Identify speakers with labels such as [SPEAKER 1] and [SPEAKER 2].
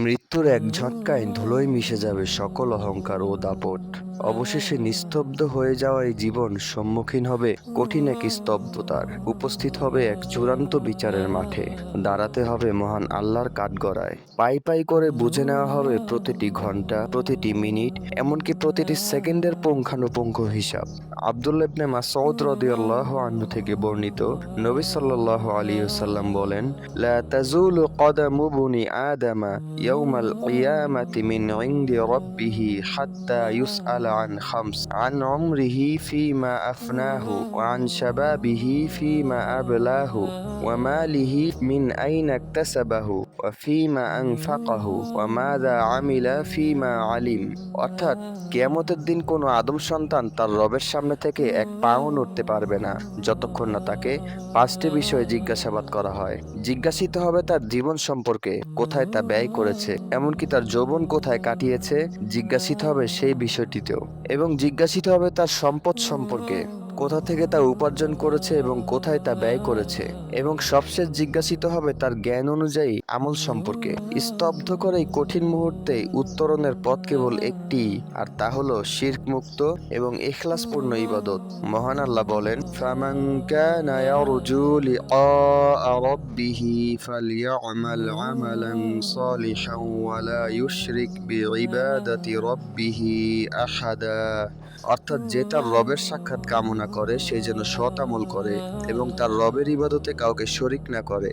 [SPEAKER 1] মৃত্যুর এক ঝটকায় ধুলোয় মিশে যাবে সকল অহংকার ও দাপট। অবশেষে নিস্তব্ধ হয়ে যাওয়া এই জীবন সম্মুখীন হবে কঠিন এক স্তব্ধতার। উপস্থিত হবে এক চূড়ান্ত বিচারের মাঠে। দাঁড়াতে হবে মহান আল্লাহর কাঠগড়ায়। পাই পাই করে বুঝে নেওয়া হবে প্রতিটি ঘন্টা, প্রতিটি মিনিট, এমনকি প্রতিটি সেকেন্ডের পুঙ্খানুপুঙ্খ হিসাব। আব্দুল্লাহ ইবনে মাসউদ রাদিয়াল্লাহু আনহু থেকে বর্ণিত, নবী সাল্লাল্লাহু আলাইহি ওয়াসাল্লাম বলেন, লা তাজুলু কদামু বুনি আদামা ইয়াউমাল কিয়ামাতি মিন ইনদি রাব্বিহি হাত্তা ইউসআলা আন খামস, আন উমরিহি ফীমা আফনাহু ওয়া আন শাবাবিহি ফীমা আবলাহু ওয়া মালিহি মিন আইনা ইকতাসাবাহু ওয়া ফীমা আনফাকাহু ওয়া মাযা আমিলা ফীমা আলিম। অর্থাৎ কিয়ামতের দিন কোনো আদম সন্তান তার রবের সামনে থেকে এক পাও নড়তে পারবে না যতক্ষণ না তাকে পাঁচটি বিষয়ে জিজ্ঞাসাবাদ করা হয়। জিজ্ঞাসিত হবে তার জীবন সম্পর্কে, কোথায় তা ব্যয় করেছে, এমনকি তার যৌবন কোথায় কাটিয়েছে জিজ্ঞাসিত হবে সেই বিষয়টিতেও, এবং জিজ্ঞাসিত হবে তার সম্পদ সম্পর্কে, কোথা থেকে তা উপার্জন করেছে এবং কোথায় তা ব্যয় করেছে, এবং সবশেষ জিজ্ঞাসিত হবে তার জ্ঞান অনুযায়ী আমল সম্পর্কে। স্তব্ধ করে এই কঠিন মুহূর্তে উত্তরণের পথ কেবল একটি, আর তা হলো শিরক মুক্ত এবং ইখলাসপূর্ণ ইবাদত। মহান আল্লাহ বলেন, ফামান কানা ইয়ারজু লিকা রাব্বিহি ফালইআমাল আমালান সালিহান ওয়া লা ইউশরিক বিইবাদাতি রাব্বিহি আহাদা। অর্থাৎ যে তার রবের সাক্ষাৎ কামনা করে সে যেন সৎ আমল করে এবং তার রবের ইবাদতে কাউকে শরিক না করে।